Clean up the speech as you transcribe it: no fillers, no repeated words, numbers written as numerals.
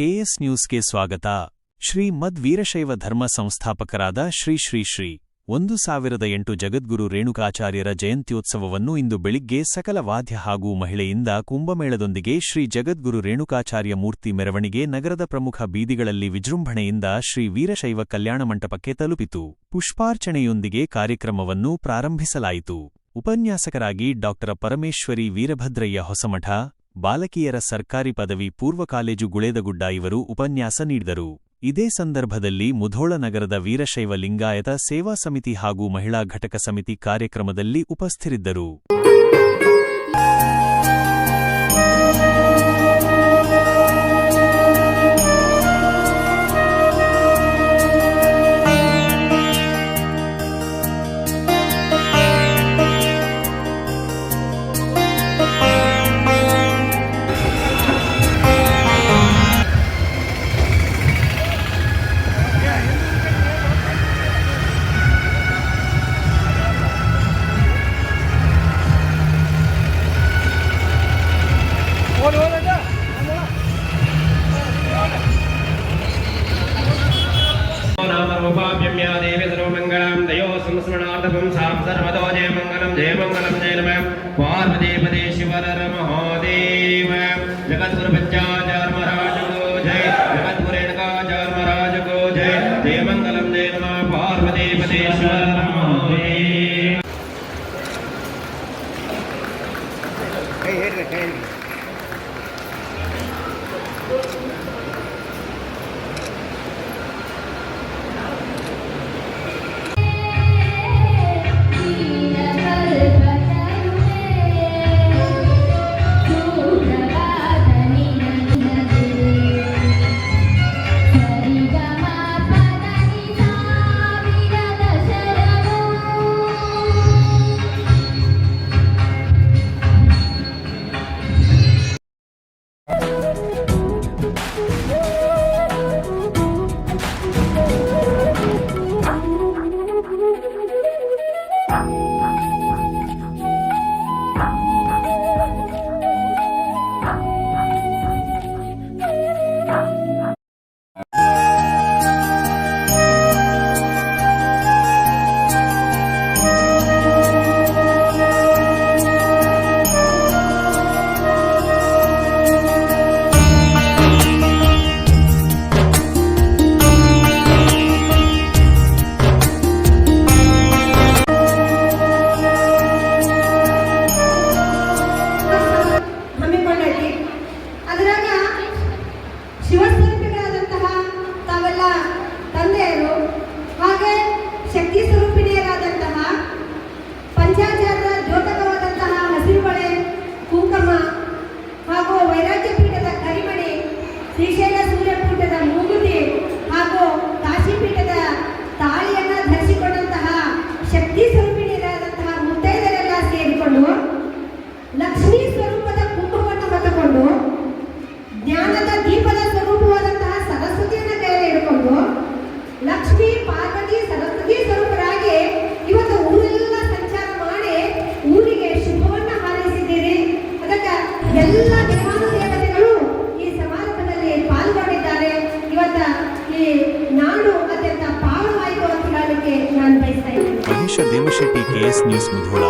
KS ನ್ಯೂಸ್ಗೆ ಸ್ವಾಗತ. ಶ್ರೀ ಮದ್ ವೀರಶೈವ ಧರ್ಮ ಸಂಸ್ಥಾಪಕರಾದ ಶ್ರೀ 1008 ಜಗದ್ಗುರು ರೇಣುಕಾಚಾರ್ಯರ ಜಯಂತ್ಯೋತ್ಸವವನ್ನು ಇಂದು ಬೆಳಿಗ್ಗೆ ಸಕಲ ವಾದ್ಯ ಹಾಗೂ ಮಹಿಳೆಯಿಂದ ಕುಂಭಮೇಳದೊಂದಿಗೆ ಶ್ರೀ ಜಗದ್ಗುರು ರೇಣುಕಾಚಾರ್ಯ ಮೂರ್ತಿ ಮೆರವಣಿಗೆ ನಗರದ ಪ್ರಮುಖ ಬೀದಿಗಳಲ್ಲಿ ವಿಜೃಂಭಣೆಯಿಂದ ಶ್ರೀ ವೀರಶೈವ ಕಲ್ಯಾಣ ಮಂಟಪಕ್ಕೆ ತಲುಪಿತು. ಪುಷ್ಪಾರ್ಚನೆಯೊಂದಿಗೆ ಕಾರ್ಯಕ್ರಮವನ್ನು ಪ್ರಾರಂಭಿಸಲಾಯಿತು. ಉಪನ್ಯಾಸಕರಾಗಿ ಡಾ ಪರಮೇಶ್ವರಿ ವೀರಭದ್ರಯ್ಯ ಹೊಸಮಠ, ಬಾಲಕಿಯರ ಸರ್ಕಾರಿ ಪದವಿ ಪೂರ್ವ ಕಾಲೇಜು ಗುಳೇದಗುಡ್ಡ ಇವರು ಉಪನ್ಯಾಸ ನೀಡಿದರು. ಇದೇ ಸಂದರ್ಭದಲ್ಲಿ ಮುಧೋಳ ನಗರದ ವೀರಶೈವ ಲಿಂಗಾಯತ ಸೇವಾ ಸಮಿತಿ ಹಾಗೂ ಮಹಿಳಾ ಘಟಕ ಸಮಿತಿ ಕಾರ್ಯಕ್ರಮದಲ್ಲಿ ಉಪಸ್ಥಿತರಿದ್ದರು. देवी सर्वमंगलम दयो संस्मरणार्थम साम सर्वतो जय मंगलम जय नमः. पार्वती पदे शिवहर महादेव. जगद्गुरु पंचाचार्य महाराज को जय. जगद्गुरु रेणुकाचार्य महाराज को जय. जय मंगलम जय नमः. पार्वती पदे शिवहर महादेव. ಶಿವಸ್ವರೂಪಿಗಳಾದಂತಹ ತಾವೆಲ್ಲ ತಂದೆಯರು ಹಾಗೆ ಶಕ್ತಿ ಸ್ವರೂಪಿಣಿಯರಾದಂತಹ ಪಂಚಾಚಾರ್ಯರ ದ್ಯೋತಕವಾದಂತಹ ಹಸಿರು ಬಳೆ, ಕುಂಕುಮ ಹಾಗೂ ವೈರಾಗ್ಯ ಪೀಠದ ಕರಿಮಣಿ, ಶ್ರೀಶೈಲ ಸೂರ್ಯಪೀಠದ ಮೂಗುತಿ ಹಾಗೂ ಕಾಶಿಪೀಠದ ತಾಳಿಯನ್ನು ಧರಿಸಿಕೊಂಡಂತಹ ಶಕ್ತಿ ಸ್ವರೂಪಿಣಿಯರಾದಂತಹ ಮುತ್ತೈದರೆಲ್ಲ ಸೇರಿಕೊಂಡು ಲಕ್ಷ್ಮೀ ಸ್ವರೂಪದ ಕುಂಕುಮವನ್ನು ಹೊತ್ತುಕೊಂಡು ಜ್ಞಾನದ ದೀಪದ ಸ್ವರೂಪವಾದಂತಹ ಸರಸ್ವತಿಯನ್ನು ಕೈಯಲ್ಲಿ ಹಿಡ್ಕೊಂಡು ಲಕ್ಷ್ಮೀ ಪಾರ್ವತಿ ಸರಸ್ವತಿ ಸ್ವರೂಪರಾಗಿ ಇವತ್ತು ಊರೆಲ್ಲ ಸಂಚಾರ ಮಾಡಿ ಊರಿಗೆ ಶುಭವನ್ನು ಹಾರೈಸಿದ್ದೀರಿ. ಅದಕ್ಕೆ ಎಲ್ಲ ದೇವಾನುದೇವತೆಗಳು ಈ ಸಮಾರಂಭದಲ್ಲಿ ಪಾಲ್ಗೊಂಡಿದ್ದಾರೆ. ಇವತ್ತ ಈ ನಾಡು ಅತ್ಯಂತ ಪಾವನವಾಯಿತು ಅಂತ ಹೇಳಲಿಕ್ಕೆ ನಾನು ಬಯಸ್ತಾ ಇದ್ದೀನಿ. Mahesh Devashetti, KS news, Mudhol.